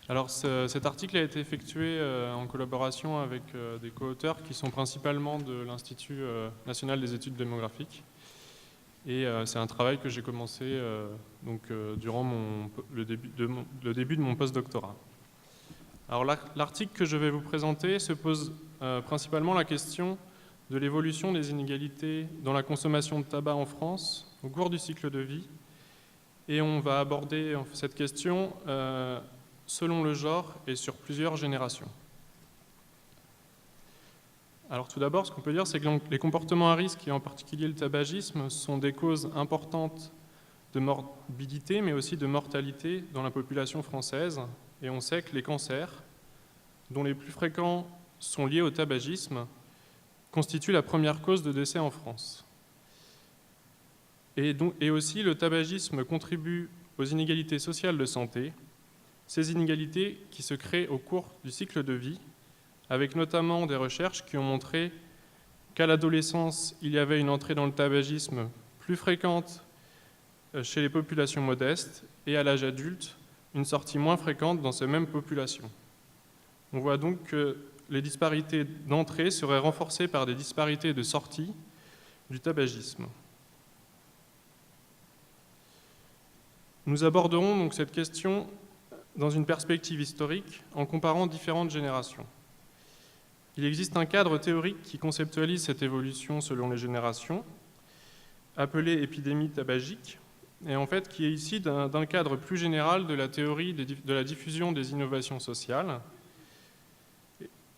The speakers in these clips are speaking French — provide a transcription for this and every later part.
Alors cet article a été effectué en collaboration avec des co-auteurs qui sont principalement de l'Institut national des études démographiques. Et c'est un travail que j'ai commencé durant le début de mon post-doctorat. Alors l'article que je vais vous présenter se pose principalement la question de l'évolution des inégalités dans la consommation de tabac en France au cours du cycle de vie. Et on va aborder cette question selon le genre et sur plusieurs générations. Alors tout d'abord, ce qu'on peut dire, c'est que les comportements à risque, et en particulier le tabagisme, sont des causes importantes de morbidité, mais aussi de mortalité dans la population française. Et on sait que les cancers, dont les plus fréquents sont liés au tabagisme, constituent la première cause de décès en France. Et aussi, le tabagisme contribue aux inégalités sociales de santé, ces inégalités qui se créent au cours du cycle de vie, avec notamment des recherches qui ont montré qu'à l'adolescence, il y avait une entrée dans le tabagisme plus fréquente chez les populations modestes et à l'âge adulte, une sortie moins fréquente dans ces mêmes populations. On voit donc que les disparités d'entrée seraient renforcées par des disparités de sortie du tabagisme. Nous aborderons donc cette question dans une perspective historique en comparant différentes générations. Il existe un cadre théorique qui conceptualise cette évolution selon les générations, appelé épidémie tabagique, et en fait qui est ici d'un cadre plus général de la théorie de la diffusion des innovations sociales.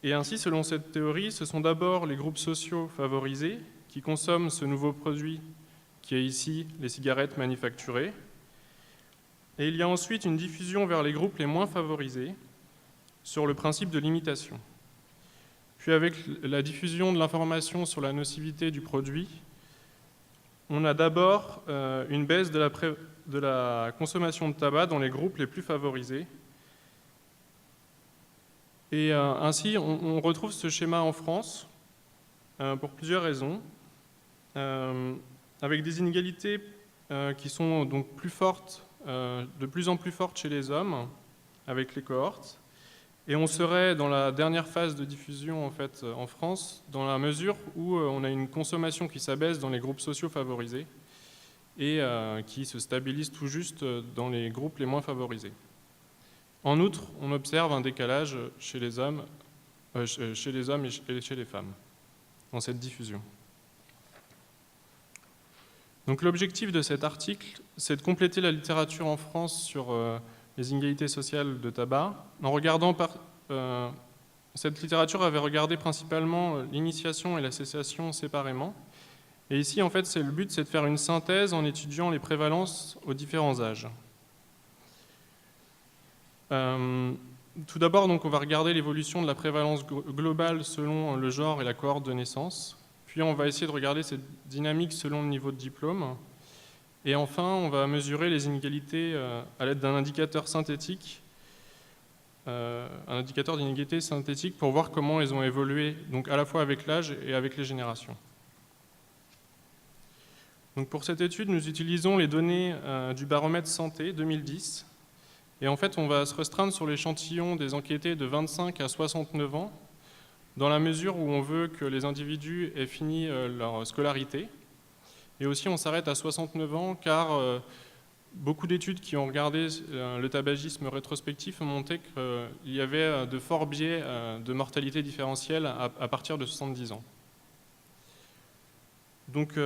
Et ainsi, selon cette théorie, ce sont d'abord les groupes sociaux favorisés qui consomment ce nouveau produit qui est ici les cigarettes manufacturées. Et il y a ensuite une diffusion vers les groupes les moins favorisés sur le principe de l'imitation. Puis avec la diffusion de l'information sur la nocivité du produit, on a d'abord une baisse de la consommation de tabac dans les groupes les plus favorisés. Et ainsi, on retrouve ce schéma en France pour plusieurs raisons, avec des inégalités qui sont donc plus fortes, de plus en plus fortes chez les hommes, avec les cohortes. Et on serait dans la dernière phase de diffusion en fait, en France, dans la mesure où on a une consommation qui s'abaisse dans les groupes sociaux favorisés et qui se stabilise tout juste dans les groupes les moins favorisés. En outre, on observe un décalage chez les hommes et chez les femmes dans cette diffusion. Donc l'objectif de cet article, c'est de compléter la littérature en France sur les inégalités sociales de tabac, en regardant cette littérature avait regardé principalement l'initiation et la cessation séparément. Et ici, en fait, le but, c'est de faire une synthèse en étudiant les prévalences aux différents âges. Tout d'abord, donc, on va regarder l'évolution de la prévalence globale selon le genre et la cohorte de naissance. Puis, on va essayer de regarder cette dynamique selon le niveau de diplôme. Et enfin, on va mesurer les inégalités à l'aide d'un indicateur synthétique, un indicateur d'inégalité synthétique pour voir comment elles ont évolué, donc à la fois avec l'âge et avec les générations. Donc pour cette étude, nous utilisons les données du baromètre santé 2010. Et en fait, on va se restreindre sur l'échantillon des enquêtés de 25 à 69 ans, dans la mesure où on veut que les individus aient fini leur scolarité. Et aussi, on s'arrête à 69 ans, car beaucoup d'études qui ont regardé le tabagisme rétrospectif ont montré qu'il y avait de forts biais de mortalité différentielle à partir de 70 ans. Donc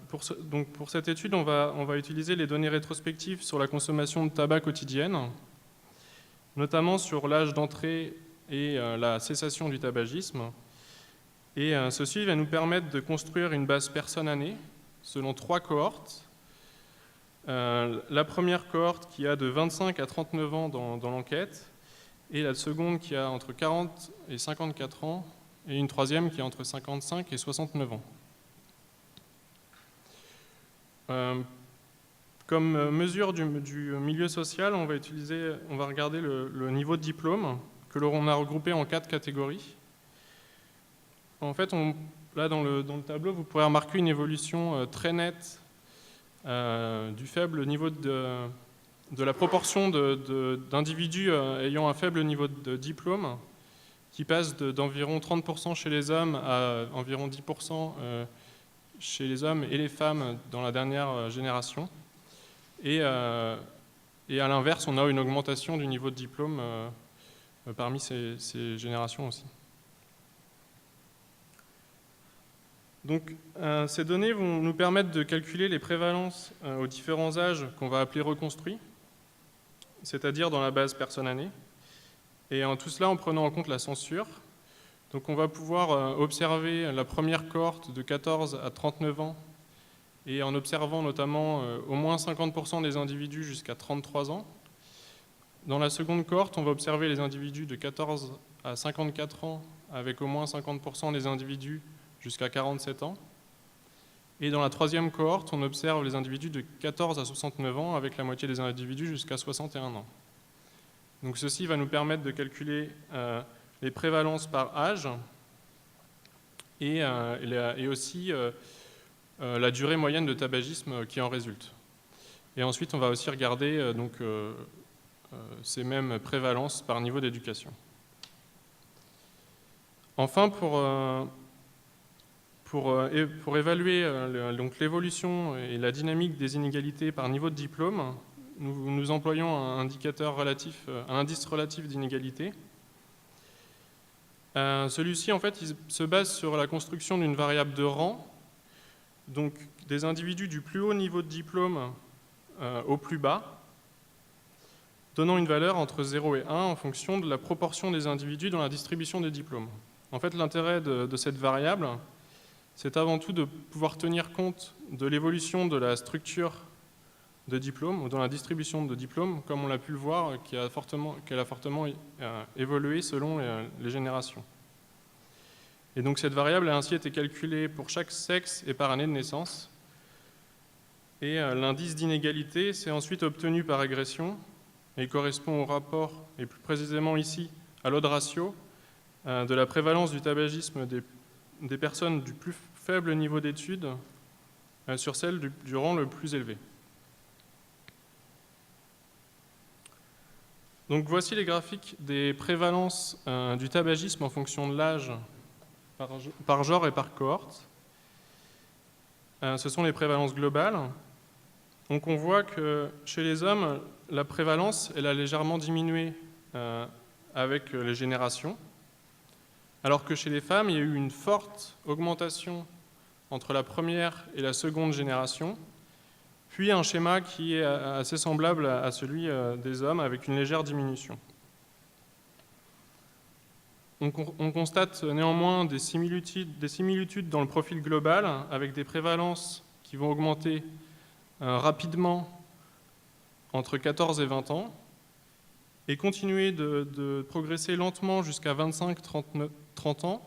pour cette étude, on va utiliser les données rétrospectives sur la consommation de tabac quotidienne, notamment sur l'âge d'entrée et la cessation du tabagisme. Et ceci va nous permettre de construire une base personne-année selon 3 cohortes. La première cohorte qui a de 25 à 39 ans dans l'enquête, et la seconde qui a entre 40 et 54 ans, et une troisième qui a entre 55 et 69 ans. Comme mesure du milieu social, on va regarder le niveau de diplôme, que l'on a regroupé en 4 catégories. En fait, là dans le tableau, vous pourrez remarquer une évolution très nette du faible niveau de la proportion d'individus ayant un faible niveau de diplôme, qui passe d'environ 30% chez les hommes à environ 10% chez les hommes et les femmes dans la dernière génération. Et à l'inverse, on a une augmentation du niveau de diplôme parmi ces générations aussi. Donc, ces données vont nous permettre de calculer les prévalences aux différents âges qu'on va appeler reconstruits, c'est-à-dire dans la base personne année, et tout cela en prenant en compte la censure. Donc on va pouvoir observer la première cohorte de 14 à 39 ans, et en observant notamment au moins 50% des individus jusqu'à 33 ans. Dans la seconde cohorte, on va observer les individus de 14 à 54 ans, avec au moins 50% des individus jusqu'à 47 ans. Et dans la troisième cohorte, on observe les individus de 14 à 69 ans, avec la moitié des individus jusqu'à 61 ans. Donc ceci va nous permettre de calculer les prévalences par âge et aussi la durée moyenne de tabagisme qui en résulte. Et ensuite, on va aussi regarder ces mêmes prévalences par niveau d'éducation. Enfin, pour évaluer l'évolution et la dynamique des inégalités par niveau de diplôme, nous employons un indicateur relatif, un indice relatif d'inégalité. Celui-ci, en fait, il se base sur la construction d'une variable de rang, donc des individus du plus haut niveau de diplôme au plus bas, donnant une valeur entre 0 et 1 en fonction de la proportion des individus dans la distribution des diplômes. En fait, l'intérêt de cette variable, c'est avant tout de pouvoir tenir compte de l'évolution de la structure de diplômes, ou dans la distribution de diplômes, comme on l'a pu le voir, qu'elle a fortement évolué selon les générations. Et donc cette variable a ainsi été calculée pour chaque sexe et par année de naissance. Et l'indice d'inégalité s'est ensuite obtenu par régression, et il correspond au rapport, et plus précisément ici, à l'odd ratio, de la prévalence du tabagisme des personnes du plus faible niveau d'études sur celles du rang le plus élevé. Donc voici les graphiques des prévalences du tabagisme en fonction de l'âge par genre et par cohorte. Ce sont les prévalences globales. Donc on voit que chez les hommes, la prévalence elle a légèrement diminué avec les générations, alors que chez les femmes, il y a eu une forte augmentation entre la première et la seconde génération, puis un schéma qui est assez semblable à celui des hommes, avec une légère diminution. On constate néanmoins des similitudes dans le profil global, avec des prévalences qui vont augmenter rapidement entre 14 et 20 ans, et continuer de progresser lentement jusqu'à 25-30 ans,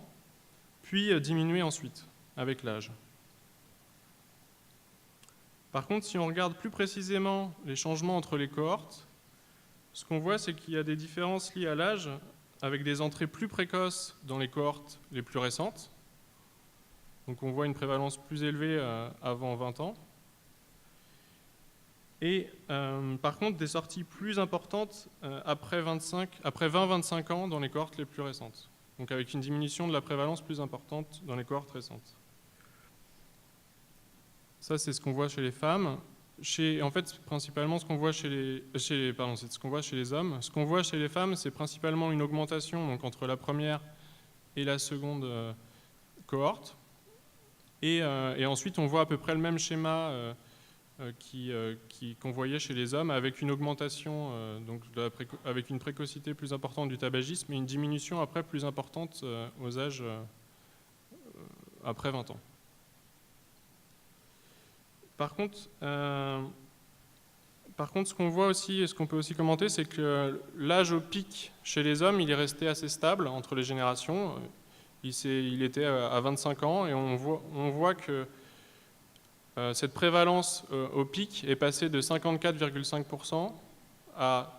puis diminuer ensuite avec l'âge. Par contre, si on regarde plus précisément les changements entre les cohortes, ce qu'on voit, c'est qu'il y a des différences liées à l'âge, avec des entrées plus précoces dans les cohortes les plus récentes. Donc on voit une prévalence plus élevée avant 20 ans. Et par contre, des sorties plus importantes après 20-25 ans dans les cohortes les plus récentes. Donc avec une diminution de la prévalence plus importante dans les cohortes récentes. Ça, c'est ce qu'on voit chez les femmes. En fait, principalement, ce qu'on voit c'est ce qu'on voit chez les hommes. Ce qu'on voit chez les femmes, c'est principalement une augmentation donc, entre la première et la seconde cohorte. Et ensuite, on voit à peu près le même schéma qu'on voyait chez les hommes, avec une augmentation, avec une précocité plus importante du tabagisme et une diminution après plus importante aux âges après 20 ans. Par contre, ce qu'on voit aussi et ce qu'on peut aussi commenter, c'est que l'âge au pic chez les hommes, il est resté assez stable entre les générations. Il était à 25 ans et on voit que cette prévalence au pic est passée de 54,5% à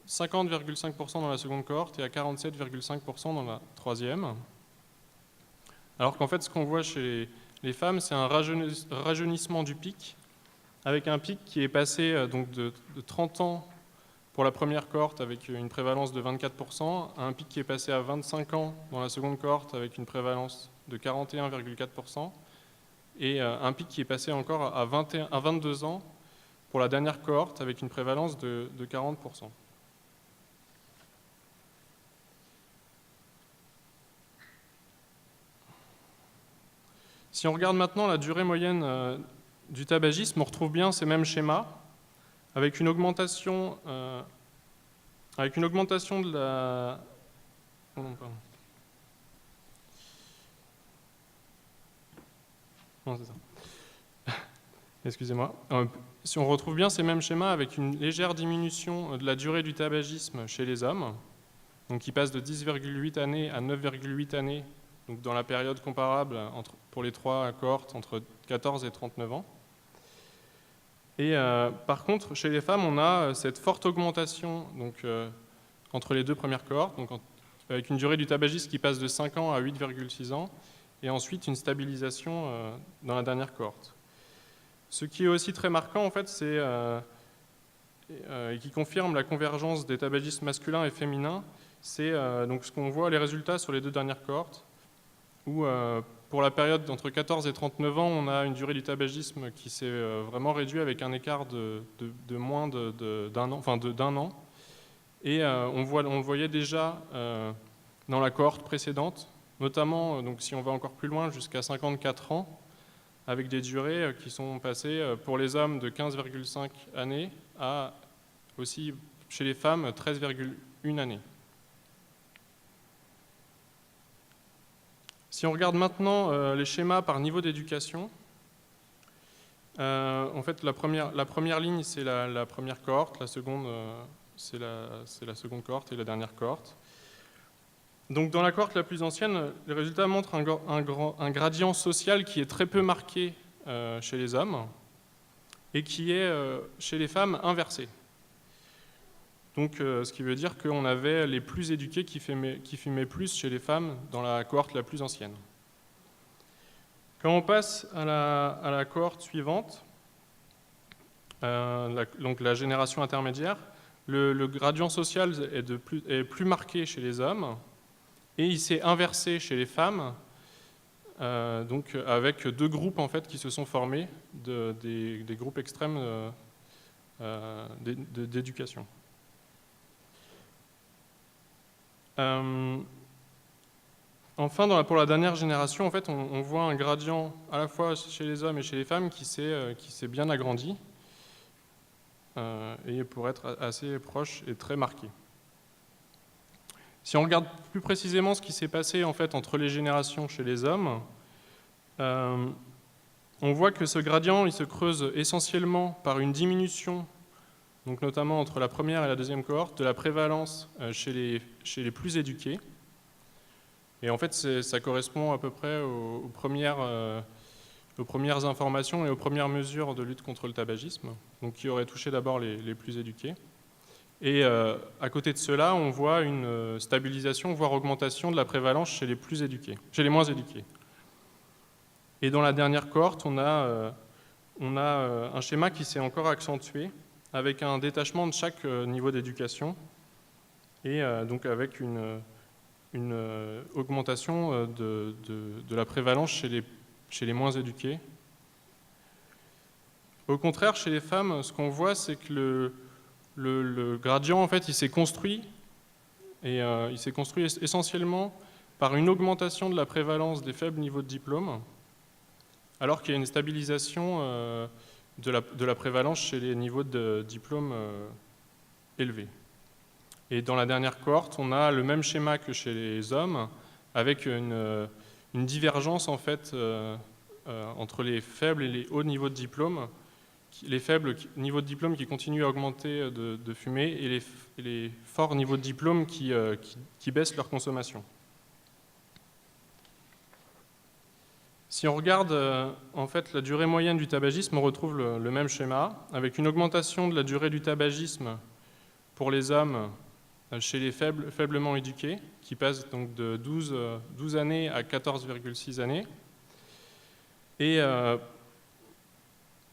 50,5% dans la seconde cohorte et à 47,5% dans la troisième. Alors qu'en fait, ce qu'on voit chez les femmes, c'est un rajeunissement du pic avec un pic qui est passé donc de 30 ans pour la première cohorte avec une prévalence de 24%, à un pic qui est passé à 25 ans dans la seconde cohorte avec une prévalence de 41,4%, et un pic qui est passé encore à 22 ans pour la dernière cohorte avec une prévalence de 40%. Si on regarde maintenant la durée moyenne du tabagisme, on retrouve bien ces mêmes schémas, avec une augmentation de la... Oh non, pardon. Non, c'est ça. Excusez-moi. Si on retrouve bien ces mêmes schémas avec une légère diminution de la durée du tabagisme chez les hommes, donc qui passe de 10,8 années à 9,8 années, donc dans la période comparable pour les trois cohortes entre 14 et 39 ans. Et par contre, chez les femmes, on a cette forte augmentation donc, entre les deux premières cohortes, donc avec une durée du tabagisme qui passe de 5 ans à 8,6 ans, et ensuite une stabilisation dans la dernière cohorte. Ce qui est aussi très marquant, en fait, c'est et qui confirme la convergence des tabagistes masculins et féminins, c'est donc ce qu'on voit les résultats sur les deux dernières cohortes, où pour la période entre 14 et 39 ans, on a une durée du tabagisme qui s'est vraiment réduite avec un écart de moins d'un an, enfin d'un an. Et on le voyait déjà dans la cohorte précédente, notamment donc, si on va encore plus loin, jusqu'à 54 ans, avec des durées qui sont passées pour les hommes de 15,5 années à aussi chez les femmes 13,1 années. Si on regarde maintenant les schémas par niveau d'éducation, en fait la première ligne c'est la première cohorte, la seconde c'est la seconde cohorte et la dernière cohorte. Donc dans la cohorte la plus ancienne, les résultats montrent un gradient social qui est très peu marqué chez les hommes et qui est chez les femmes inversé. Donc ce qui veut dire qu'on avait les plus éduqués qui fumaient plus chez les femmes dans la cohorte la plus ancienne. Quand on passe à la cohorte suivante, donc la génération intermédiaire, le gradient social est plus marqué chez les hommes et il s'est inversé chez les femmes, donc avec deux groupes en fait, qui se sont formés, des groupes extrêmes d'éducation. Enfin, pour la dernière génération, en fait, on voit un gradient à la fois chez les hommes et chez les femmes qui s'est bien agrandi et pour être assez proche et très marqué. Si on regarde plus précisément ce qui s'est passé en fait, entre les générations chez les hommes, on voit que ce gradient il se creuse essentiellement par une diminution, donc notamment entre la première et la deuxième cohorte, de la prévalence chez les plus éduqués. Et en fait, ça correspond à peu près aux premières informations et aux premières mesures de lutte contre le tabagisme, donc qui auraient touché d'abord les plus éduqués. Et à côté de cela, on voit une stabilisation, voire augmentation de la prévalence chez les plus éduqués, chez les moins éduqués. Et dans la dernière cohorte, on a un schéma qui s'est encore accentué, avec un détachement de chaque niveau d'éducation, et donc avec une augmentation de la prévalence chez les moins éduqués. Au contraire, chez les femmes, ce qu'on voit, c'est que le gradient, en fait, il s'est construit, et il s'est construit essentiellement par une augmentation de la prévalence des faibles niveaux de diplôme, alors qu'il y a une stabilisation de la prévalence chez les niveaux de diplôme élevés. Et dans la dernière cohorte, on a le même schéma que chez les hommes, avec une divergence en fait, entre les faibles et les hauts niveaux de diplôme, les faibles niveaux de diplôme qui continuent à augmenter de fumée et les forts niveaux de diplôme qui baissent leur consommation. Si on regarde en fait, la durée moyenne du tabagisme, on retrouve le même schéma, avec une augmentation de la durée du tabagisme pour les hommes chez les faiblement éduqués, qui passe donc de 12 années à 14,6 années. Et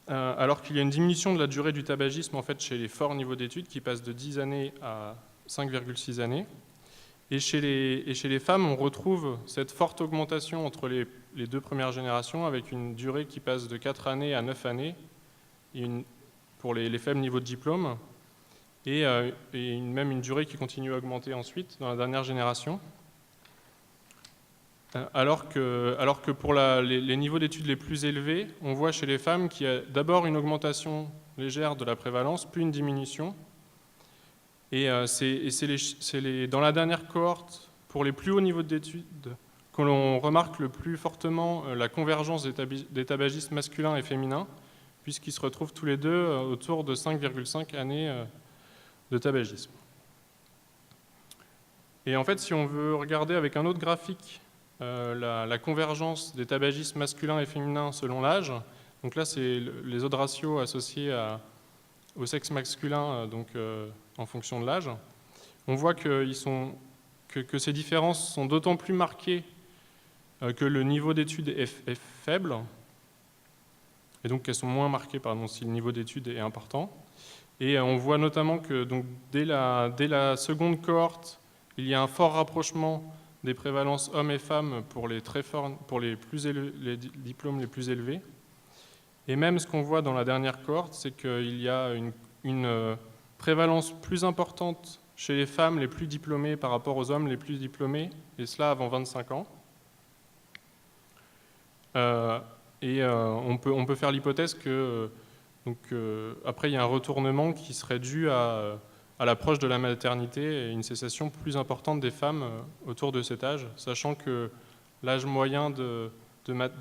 alors qu'il y a une diminution de la durée du tabagisme en fait, chez les forts niveaux d'études qui passe de 10 années à 5,6 années. Et chez les femmes, on retrouve cette forte augmentation entre les deux premières générations avec une durée qui passe de 4 années à 9 années pour les faibles niveaux de diplôme et même une durée qui continue à augmenter ensuite dans la dernière génération. Alors que pour les niveaux d'études les plus élevés, on voit chez les femmes qu'il y a d'abord une augmentation légère de la prévalence, puis une diminution. Et c'est dans la dernière cohorte, pour les plus hauts niveaux d'études, que l'on remarque le plus fortement la convergence des tabagistes masculins et féminins, puisqu'ils se retrouvent tous les deux autour de 5,5 années de tabagisme. Et en fait, si on veut regarder avec un autre graphique la convergence des tabagistes masculins et féminins selon l'âge, donc là, c'est les odds ratios associés au sexe masculin, en fonction de l'âge. On voit que ces différences sont d'autant plus marquées que le niveau d'études est faible, et donc qu'elles sont moins marquées si le niveau d'études est important. Et on voit notamment que donc, dès la seconde cohorte, il y a un fort rapprochement des prévalences hommes et femmes pour les diplômes les plus élevés. Et même ce qu'on voit dans la dernière cohorte, c'est qu'il y a une prévalence plus importante chez les femmes les plus diplômées par rapport aux hommes les plus diplômés, et cela avant 25 ans. On peut faire l'hypothèse que après il y a un retournement qui serait dû à l'approche de la maternité et une cessation plus importante des femmes autour de cet âge, sachant que l'âge moyen de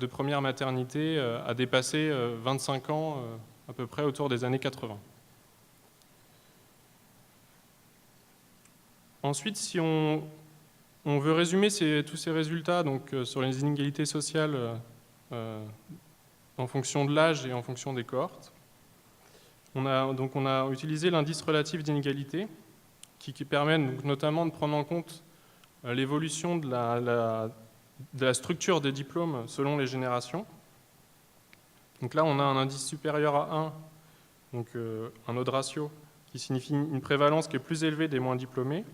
première maternité a dépassé 25 ans à peu près autour des années 80. Ensuite, si on veut résumer tous ces résultats sur les inégalités sociales en fonction de l'âge et en fonction des cohortes, on a utilisé l'indice relatif d'inégalité qui permet notamment de prendre en compte l'évolution de la structure des diplômes selon les générations. Donc là, on a un indice supérieur à 1, un odds ratio, qui signifie une prévalence qui est plus élevée des moins diplômés.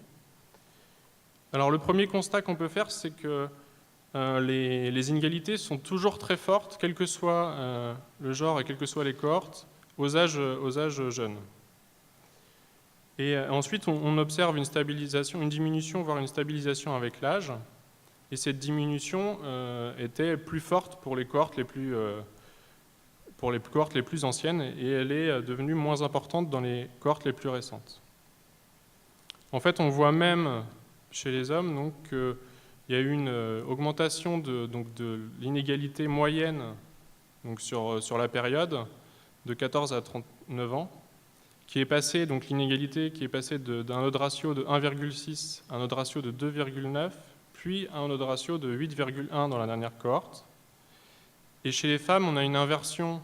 Alors le premier constat qu'on peut faire, c'est que les inégalités sont toujours très fortes, quel que soit le genre et quelles que soient les cohortes, aux âges jeunes. Et ensuite, on observe une diminution, voire une stabilisation avec l'âge. Et cette diminution était plus forte pour les cohortes les plus anciennes, et elle est devenue moins importante dans les cohortes les plus récentes. En fait, on voit même chez les hommes qu'il y a eu une augmentation de l'inégalité moyenne sur la période de 14 à 39 ans, l'inégalité qui est passée d'un odds ratio de 1,6 à un odds ratio de 2,9, puis à un odds ratio de 8,1 dans la dernière cohorte. Et chez les femmes, on a une inversion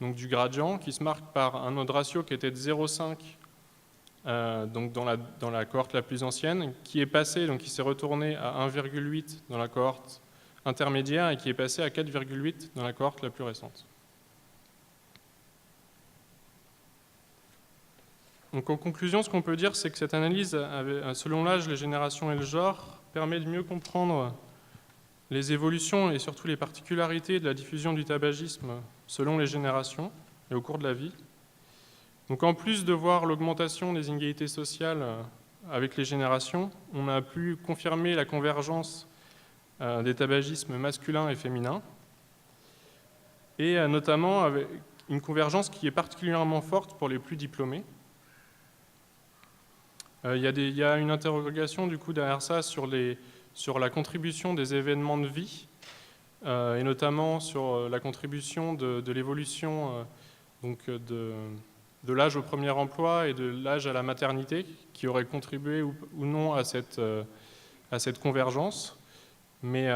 du gradient qui se marque par un odds ratio qui était de 0,5 dans la cohorte la plus ancienne, qui est passé, qui s'est retourné à 1,8 dans la cohorte intermédiaire et qui est passé à 4,8 dans la cohorte la plus récente. Donc en conclusion, ce qu'on peut dire, c'est que cette analyse, selon l'âge, les générations et le genre, permet de mieux comprendre les évolutions et surtout les particularités de la diffusion du tabagisme selon les générations et au cours de la vie. Donc en plus de voir l'augmentation des inégalités sociales avec les générations, on a pu confirmer la convergence des tabagismes masculins et féminins, et notamment avec une convergence qui est particulièrement forte pour les plus diplômés. Il y a une interrogation du coup derrière ça sur la contribution des événements de vie, et notamment sur la contribution de l'évolution de l'âge au premier emploi et de l'âge à la maternité, qui aurait contribué ou non à cette convergence. Mais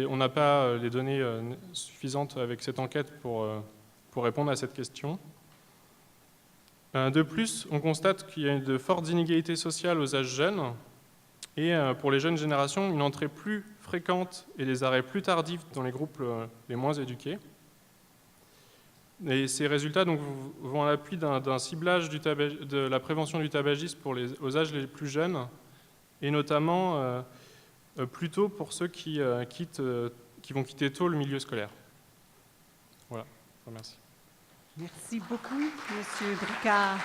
on n'a pas les données suffisantes avec cette enquête pour répondre à cette question. De plus, on constate qu'il y a de fortes inégalités sociales aux âges jeunes, et pour les jeunes générations, une entrée plus fréquente et des arrêts plus tardifs dans les groupes les moins éduqués. Et ces résultats donc, vont à l'appui d'un ciblage de la prévention du tabagisme aux âges les plus jeunes, et notamment plutôt pour ceux qui vont quitter tôt le milieu scolaire. Voilà, je vous remercie. Merci beaucoup, Monsieur Bricard.